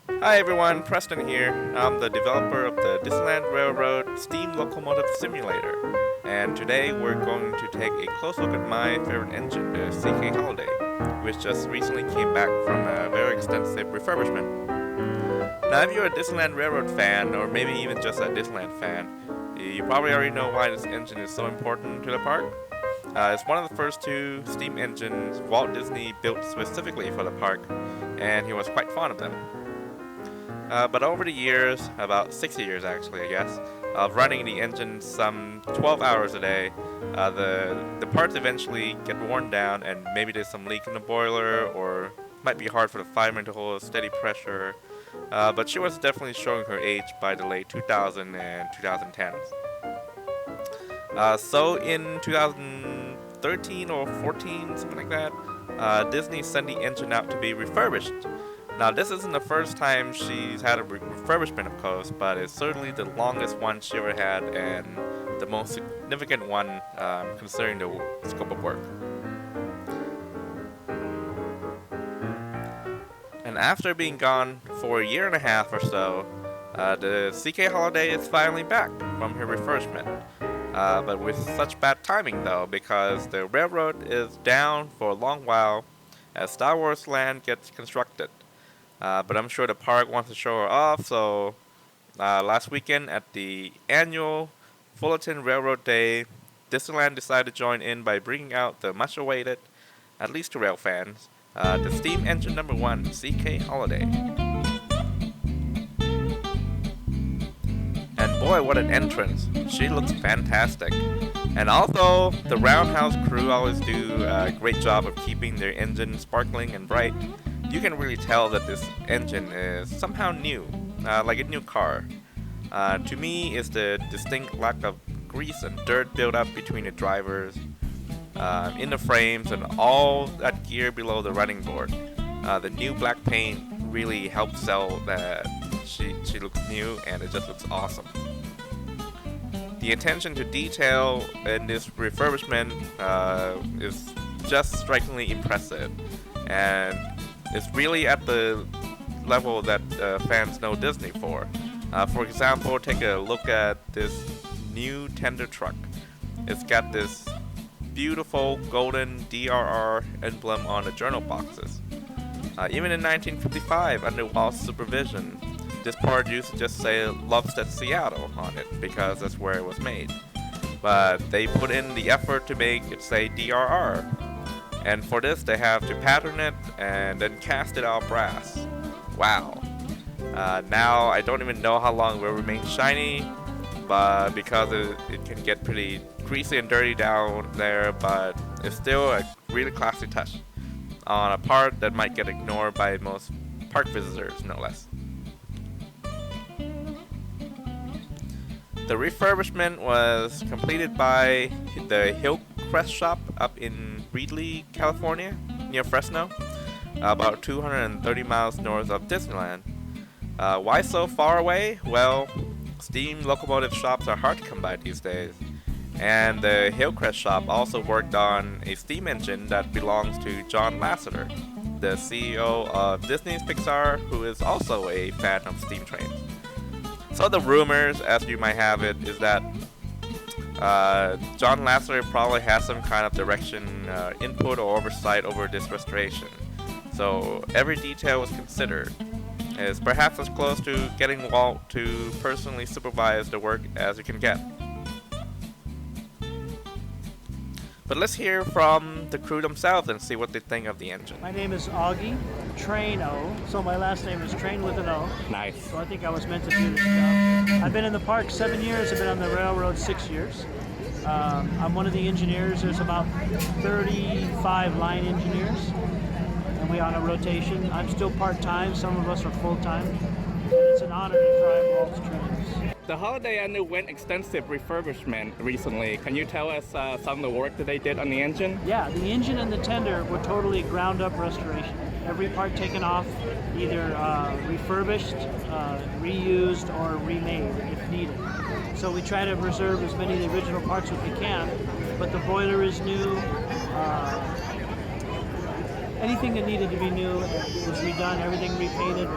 Hi everyone, Preston here. I'm the developer of the Disneyland Railroad Steam Locomotive Simulator. And today we're going to take a close look at my favorite engine, the CK Holliday, which just recently came back from a very extensive refurbishment. Now if you're a Disneyland Railroad fan, or maybe even just a Disneyland fan, you probably already know why this engine is so important to the park. It's one of the first two steam engines Walt Disney built specifically for the park, and he was quite fond of them. But over the years, about 60 years actually, I guess, of running the engine some 12 hours a day, the parts eventually get worn down, and maybe there's some leak in the boiler, or might be hard for the fireman to hold a steady pressure. But she was definitely showing her age by the late 2000 and 2010s. So in 2013 or 14, something like that, Disney sent the engine out to be refurbished. Now this isn't the first time she's had a refurbishment, of course, but it's certainly the longest one she ever had and the most significant one considering the scope of work. And after being gone for a year and a half or so, the CK Holliday is finally back from her refurbishment. But with such bad timing though, because the railroad is down for a long while as Star Wars Land gets constructed. But I'm sure the park wants to show her off, so last weekend at the annual Fullerton Railroad Day, Disneyland decided to join in by bringing out the much-awaited, at least to rail fans, the steam engine number 1, CK Holliday. And boy, what an entrance. She looks fantastic. And although the Roundhouse crew always do a great job of keeping their engine sparkling and bright, you can really tell that this engine is somehow new, like a new car. To me, it's the distinct lack of grease and dirt buildup between the drivers, in the frames, and all that gear below the running board. The new black paint really helps sell that she looks new, and it just looks awesome. The attention to detail in this refurbishment is just strikingly impressive, and it's really at the level that fans know Disney for. For example, take a look at this new tender truck. It's got this beautiful golden DRR emblem on the journal boxes. Even in 1955, under Walt's supervision, this part used to just say Lovestead, Seattle on it because that's where it was made. But they put in the effort to make it say DRR. And for this, they have to pattern it and then cast it out brass. Wow. Now, I don't even know how long it will remain shiny, but because it can get pretty greasy and dirty down there, but it's still a really classy touch on a part that might get ignored by most park visitors, no less. The refurbishment was completed by the Hillcrest shop up in Reedley, California, near Fresno, about 230 miles north of Disneyland. Why so far away? Well, steam locomotive shops are hard to come by these days, and the Hillcrest shop also worked on a steam engine that belongs to John Lasseter, the CEO of Disney's Pixar, who is also a fan of steam trains. So the rumors, as you might have it, is that John Lasseter probably has some kind of direction, input, or oversight over this restoration. So every detail was considered. It's perhaps as close to getting Walt to personally supervise the work as you can get. But let's hear from the crew themselves and see what they think of the engine. My name is Augie, Train O, so my last name is Train with an O. Nice. So I think I was meant to do this job. I've been in the park 7 years, I've been on the railroad 6 years. I'm one of the engineers. There's about 35 line engineers, and we on a rotation. I'm still part-time, some of us are full-time. It's an honor to drive Walt's trains. The Holiday underwent extensive refurbishment recently. Can you tell us some of the work that they did on the engine? Yeah, the engine and the tender were totally ground-up restoration. Every part taken off, either refurbished, reused, or remade if needed. So we try to preserve as many of the original parts as we can, but the boiler is new. Anything that needed to be new was redone, everything repainted,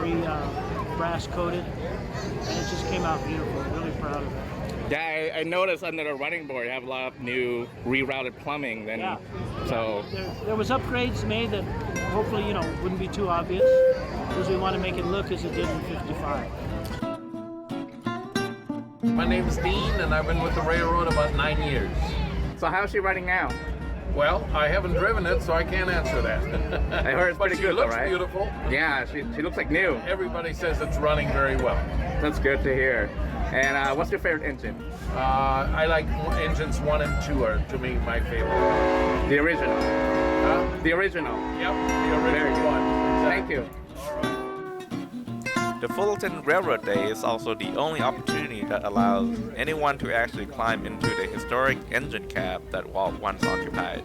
brass coated, and it just came out beautiful. Really proud of it. Yeah, I noticed under the running board you have a lot of new rerouted plumbing. Then, Yeah. so There was upgrades made that hopefully, wouldn't be too obvious, because we want to make it look as it did in 55. My name is Dean, and I've been with the railroad about 9 years. so how's she running now? Well, I haven't driven it, so I can't answer that. I heard it's but pretty she good, though, looks right? beautiful. Yeah, she looks like new. Everybody says it's running very well. That's good to hear. And what's your favorite engine? I like engines 1 and 2 are, to me, my favorite. The original. Huh? The original. Yep, the Very original good. one. Thank you. The Fullerton Railroad Day is also the only opportunity that allows anyone to actually climb into the historic engine cab that Walt once occupied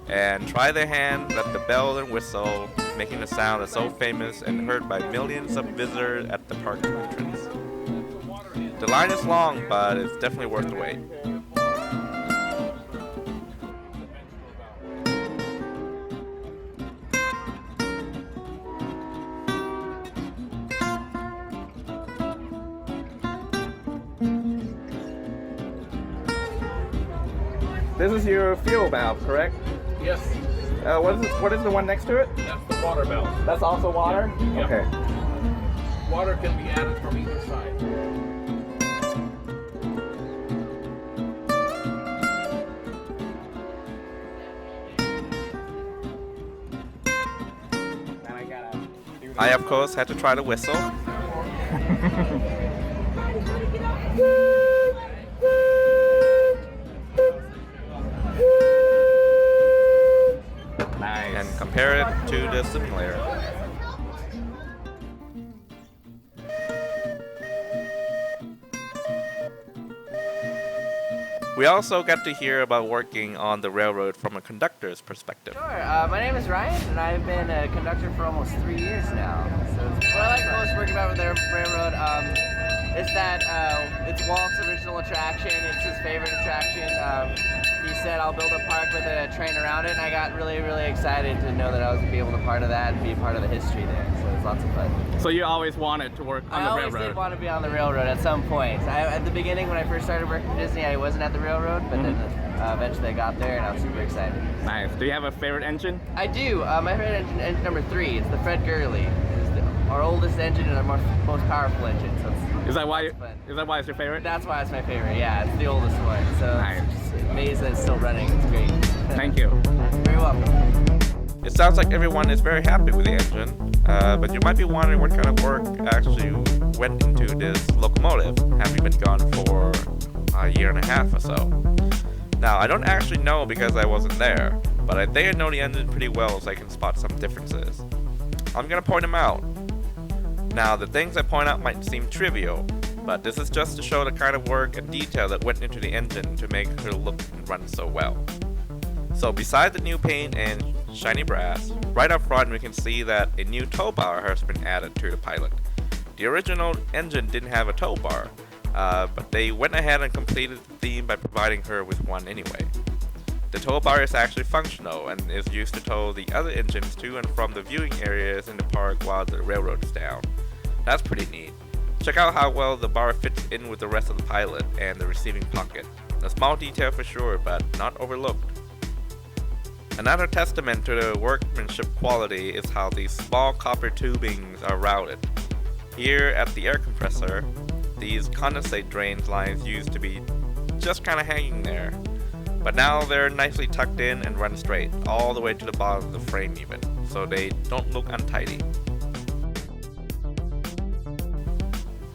and try their hand at the bell and whistle, making a sound that's so famous and heard by millions of visitors at the park entrance. The line is long, but it's definitely worth the wait. This is your fuel valve, correct? Yes, What is the one next to it? that's the water valve. That's also water? Yep. Okay. Water can be added from either side. I, of course, had to try the whistle. Nice. And compare it to the simulator. We also got to hear about working on the railroad from a conductor's perspective. Sure. My name is Ryan, and I've been a conductor for almost 3 years now. So what I like most working about with the railroad is that it's Walt's original attraction. It's his favorite attraction. He said, "I'll build a park with a train around it," and I got really, really excited to know that I was going to be able to be part of that and be a part of the history there. So it was lots of fun. So you always wanted to work on I the always railroad? did want to be on the railroad at some point. At the beginning, when I first started working for Disney, I wasn't at the railroad, but then eventually I got there, and I was super excited. Nice. Do you have a favorite engine? I do. My favorite engine number 3. It's the Fred Gurley. It's our oldest engine and our most powerful engine. So Is that why? lots of fun. Is that why it's your favorite? That's why it's my favorite. Yeah, it's the oldest one. So Nice. I'm just amazed that it's still running. It's great. Thank you. You're very welcome. It sounds like everyone is very happy with the engine, but you might be wondering what kind of work actually went into this locomotive, having been gone for a year and a half or so. Now, I don't actually know because I wasn't there, but I think I know the engine pretty well, so I can spot some differences. I'm gonna point them out. Now, the things I point out might seem trivial, but this is just to show the kind of work and detail that went into the engine to make her look and run so well. So besides the new paint and shiny brass, right up front we can see that a new tow bar has been added to the Pilot. The original engine didn't have a tow bar, but they went ahead and completed the theme by providing her with one anyway. The tow bar is actually functional and is used to tow the other engines to and from the viewing areas in the park while the railroad is down. That's pretty neat. Check out how well the bar fits in with the rest of the Pilot and the receiving pocket. A small detail for sure, but not overlooked. Another testament to the workmanship quality is how these small copper tubings are routed. Here at the air compressor, these condensate drain lines used to be just kind of hanging there, but now they're nicely tucked in and run straight, all the way to the bottom of the frame even, so they don't look untidy.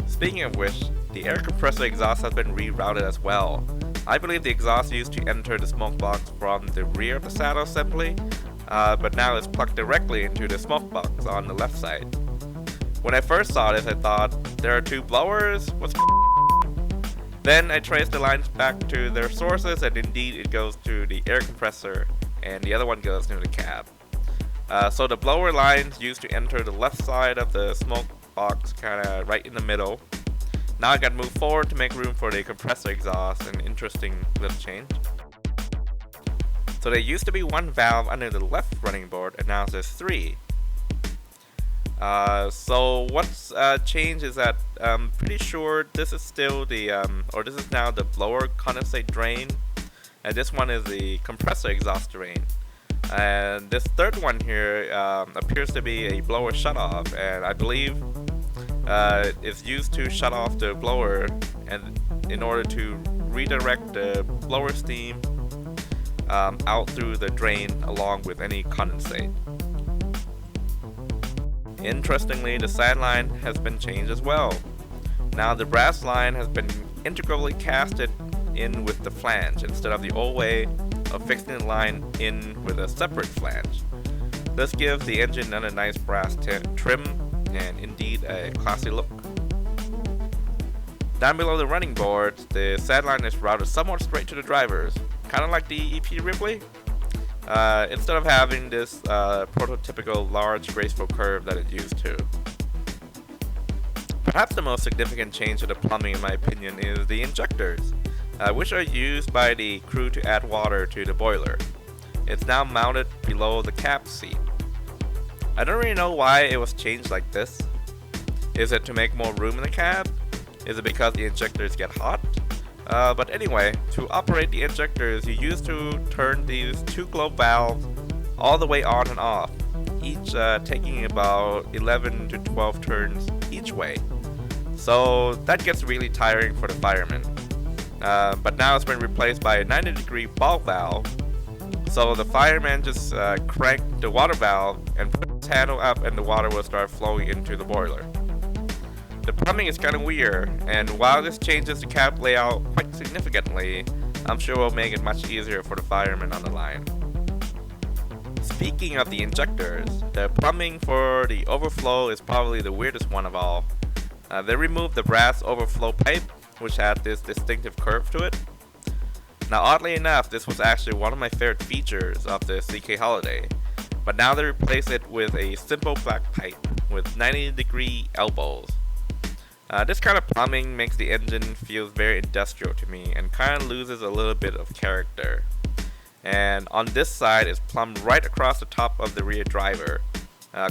Speaking of which, the air compressor exhaust has been rerouted as well. I believe the exhaust used to enter the smoke box from the rear of the saddle assembly, but now it's plugged directly into the smoke box on the left side. When I first saw this, I thought, there are 2 blowers? What's Then I traced the lines back to their sources, and indeed it goes to the air compressor, and the other one goes to the cab. So the blower lines used to enter the left side of the smoke box, kinda right in the middle. Now I gotta move forward to make room for the compressor exhaust, an interesting little change. So there used to be 1 valve under the left running board, and now there's 3. So what's changed is that I'm pretty sure this is still the or this is now the blower condensate drain, and this one is the compressor exhaust drain. And this third one here appears to be a blower shutoff, and I believe it's used to shut off the blower and in order to redirect the blower steam out through the drain along with any condensate. Interestingly, the sand line has been changed as well. Now the brass line has been integrally casted in with the flange instead of the old way of fixing the line in with a separate flange. This gives the engine a nice brass trim and indeed a classy look. Down below the running boards, the sand line is routed somewhat straight to the drivers, kind of like the EP Ripley. Instead of having this prototypical large graceful curve that it used to. Perhaps the most significant change to the plumbing in my opinion is the injectors, which are used by the crew to add water to the boiler. It's now mounted below the cab seat. I don't really know why it was changed like this. Is it to make more room in the cab? Is it because the injectors get hot? But anyway, to operate the injectors, you used to turn these two globe valves all the way on and off, each taking about 11 to 12 turns each way. So that gets really tiring for the firemen. But now it's been replaced by a 90-degree ball valve, so the fireman just crank the water valve and put his handle up and the water will start flowing into the boiler. The plumbing is kind of weird, and while this changes the cab layout quite significantly, I'm sure it will make it much easier for the firemen on the line. Speaking of the injectors, the plumbing for the overflow is probably the weirdest one of all. They removed the brass overflow pipe, which had this distinctive curve to it. Now oddly enough, this was actually one of my favorite features of the CK Holliday, but now they replace it with a simple black pipe with 90-degree elbows. This kind of plumbing makes the engine feel very industrial to me and kind of loses a little bit of character. And on this side is plumbed right across the top of the rear driver,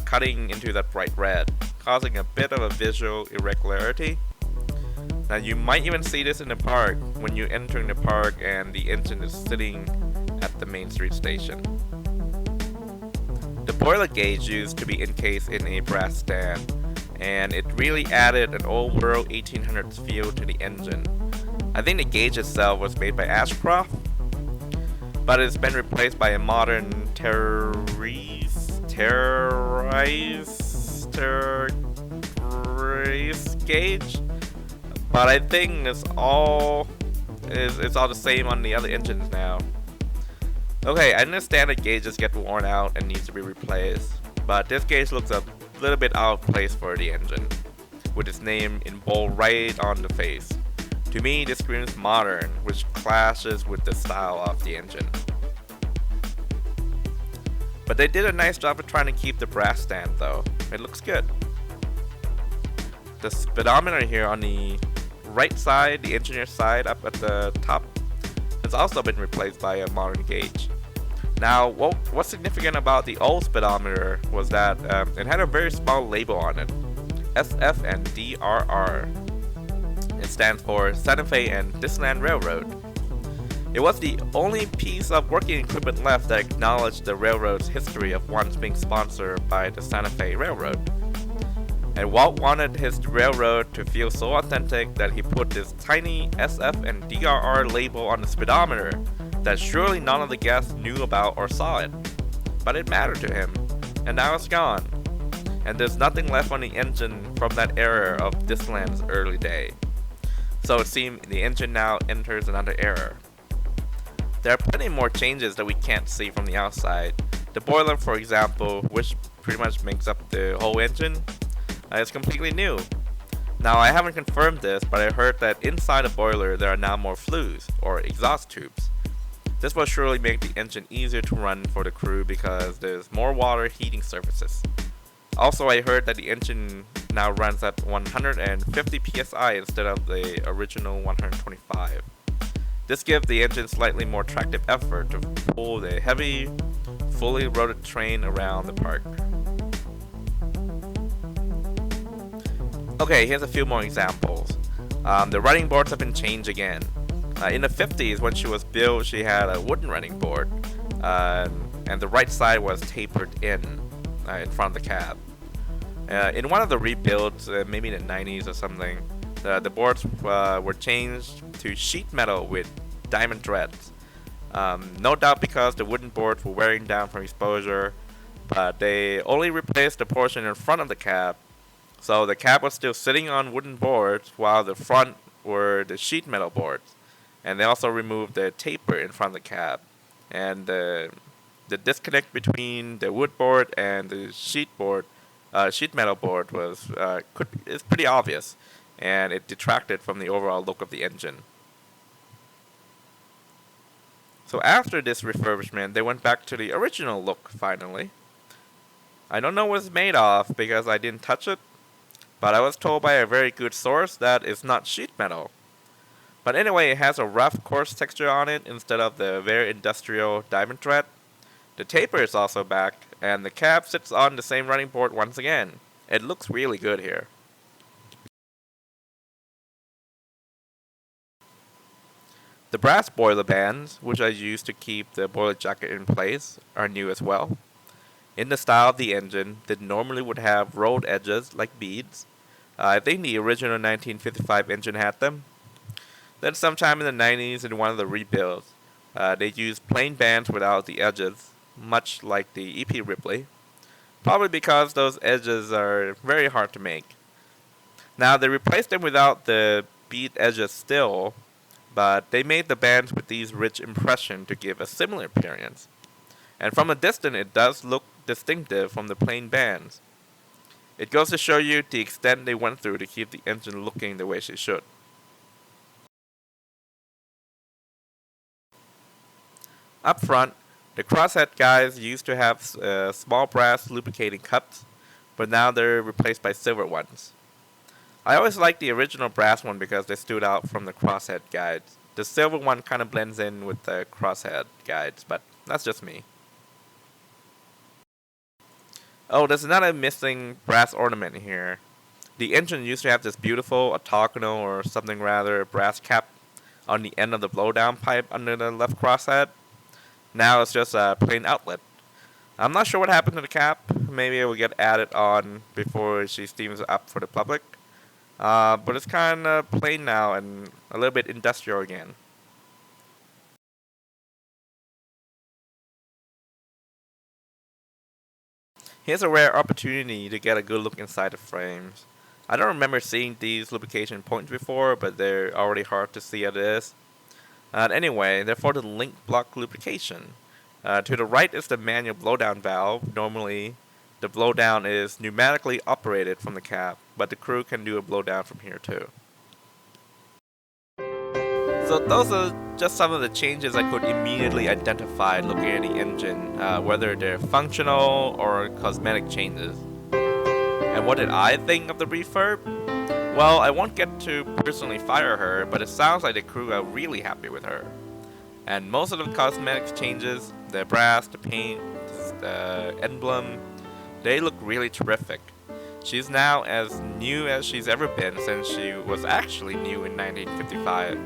cutting into that bright red, causing a bit of a visual irregularity. Now you might even see this in the park when you're entering the park and the engine is sitting at the Main Street station. The boiler gauge used to be encased in a brass stand, and it really added an old world 1800s feel to the engine. I think the gauge itself was made by Ashcroft, but it's been replaced by a modern terrace gauge. But I think it's all the same on the other engines now. Okay, I understand that gauges get worn out and needs to be replaced, but this gauge looks a little bit out of place for the engine, with its name in bold right on the face. To me, this screams modern, which clashes with the style of the engine. But they did a nice job of trying to keep the brass stand though. It looks good. The speedometer here on the right side, the engineer's side up at the top, has also been replaced by a modern gauge. Now, what's significant about the old speedometer was that it had a very small label on it, SF and DRR. It stands for Santa Fe and Disneyland Railroad. It was the only piece of working equipment left that acknowledged the railroad's history of once being sponsored by the Santa Fe Railroad. And Walt wanted his railroad to feel so authentic that he put this tiny SF and DRR label on the speedometer that surely none of the guests knew about or saw it. But it mattered to him, and now it's gone. And there's nothing left on the engine from that era of Disneyland's early day. So it seems the engine now enters another era. There are plenty more changes that we can't see from the outside. The boiler, for example, which pretty much makes up the whole engine, is completely new. Now I haven't confirmed this, but I heard that inside the boiler there are now more flues, or exhaust tubes. This will surely make the engine easier to run for the crew because there's more water heating surfaces. Also, I heard that the engine now runs at 150 psi instead of the original 125. This gives the engine slightly more tractive effort to pull the heavy, fully loaded train around the park. Okay, here's a few more examples. The running boards have been changed again. In the 50s, when she was built, she had a wooden running board, and the right side was tapered in front of the cab. In one of the rebuilds, maybe in the 90s or something, the boards were changed to sheet metal with diamond threads. No doubt because the wooden boards were wearing down from exposure, but they only replaced the portion in front of the cab. So the cab was still sitting on wooden boards while the front were the sheet metal boards. And they also removed the taper in front of the cab. And the disconnect between the wood board and the sheet metal board is pretty obvious, and it detracted from the overall look of the engine. So after this refurbishment, they went back to the original look finally. I don't know what it's made of because I didn't touch it, but I was told by a very good source that it's not sheet metal. But anyway, it has a rough, coarse texture on it instead of the very industrial diamond thread. The taper is also back, and the cab sits on the same running board once again. It looks really good here. The brass boiler bands, which I used to keep the boiler jacket in place, are new as well. In the style of the engine, that normally would have rolled edges like beads. I think the original 1955 engine had them. Then sometime in the 90s in one of the rebuilds, they used plain bands without the edges, much like the EP Ripley. Probably because those edges are very hard to make. Now they replaced them without the bead edges still, but they made the bands with these rich impression to give a similar appearance. And from a distance it does look distinctive from the plain bands. It goes to show you the extent they went through to keep the engine looking the way she should. Up front, the crosshead guides used to have small brass lubricating cups, but now they're replaced by silver ones. I always liked the original brass one because they stood out from the crosshead guides. The silver one kind of blends in with the crosshead guides, but that's just me. Oh, there's another missing brass ornament here. The engine used to have this beautiful orthogonal or something rather brass cap on the end of the blowdown pipe under the left crosshead. Now it's just a plain outlet. I'm not sure what happened to the cap. Maybe it will get added on before she steams up for the public. But it's kind of plain now and a little bit industrial again. Here's a rare opportunity to get a good look inside the frames. I don't remember seeing these lubrication points before, but they're already hard to see as it is. Anyway, they're for the link block lubrication. To the right is the manual blowdown valve. Normally, the blowdown is pneumatically operated from the cab, but the crew can do a blowdown from here too. So those are just some of the changes I could immediately identify looking at the engine, whether they're functional or cosmetic changes. And what did I think of the refurb? Well, I won't get to personally fire her, but it sounds like the crew are really happy with her. And most of the cosmetic changes, the brass, the paint, the emblem, they look really terrific. She's now as new as she's ever been since she was actually new in 1955.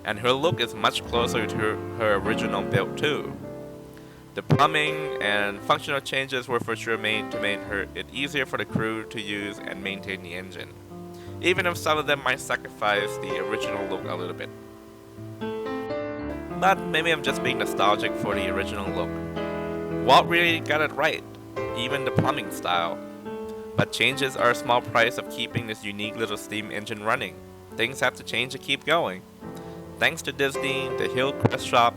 And her look is much closer to her original build too. The plumbing and functional changes were for sure made to make it easier for the crew to use and maintain the engine, even if some of them might sacrifice the original look a little bit. But maybe I'm just being nostalgic for the original look. Walt really got it right, even the plumbing style. But changes are a small price of keeping this unique little steam engine running. Things have to change to keep going. Thanks to Disney, the Hillcrest shop,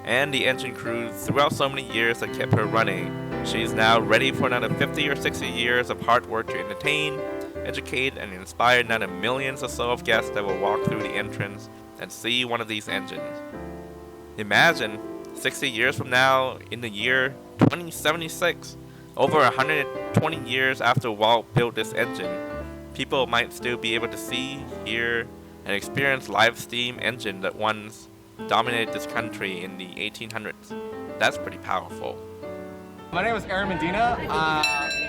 and the engine crew throughout so many years that kept her running, she's now ready for another 50 or 60 years of hard work to entertain, educate, and inspire another millions or so of guests that will walk through the entrance and see one of these engines. Imagine, 60 years from now, in the year 2076, over 120 years after Walt built this engine, people might still be able to see, hear, and experience live steam engine that once dominated this country in the 1800s. That's pretty powerful. My name is Aaron Medina.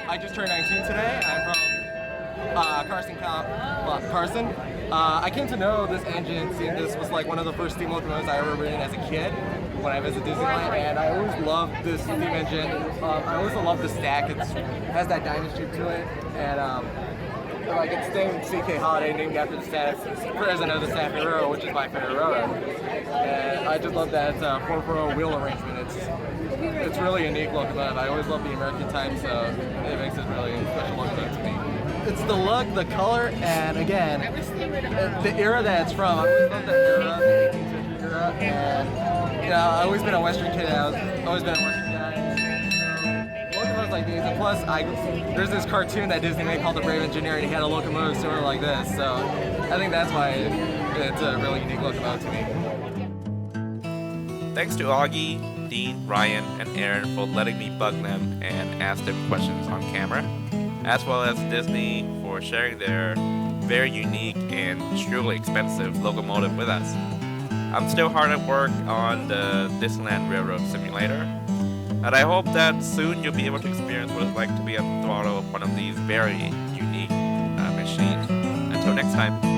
I just turned 19 today. I'm from Carson. I came to know this engine, seeing this was like one of the first steam locomotives I ever ridden as a kid when I visited Disneyland, and I always loved this steam engine. I always loved the stack. It has that diamond shape to it, and like it's named CK Holliday, named after the president of the Staff Railroad, which is my favorite railroad. And I just love that it's a 4-row wheel arrangement. It's really a unique locomotive. I always love the American type, so it makes it really a special locomotive to me. It's the look, the color, and again, the era that it's from. I always love the era, the 18th century era, and I've always been a Western kid. I've always been a Western guy. Locomotives like these, and plus, there's this cartoon that Disney made called The Brave Engineer, and he had a locomotive sort of like this. So I think that's why it's a really unique locomotive to me. Thanks to Augie, Dean, Ryan, and Aaron for letting me bug them and ask them questions on camera, as well as Disney for sharing their very unique and truly expensive locomotive with us. I'm still hard at work on the Disneyland Railroad simulator, and I hope that soon you'll be able to experience what it's like to be at the throttle of one of these very unique machines. Until next time.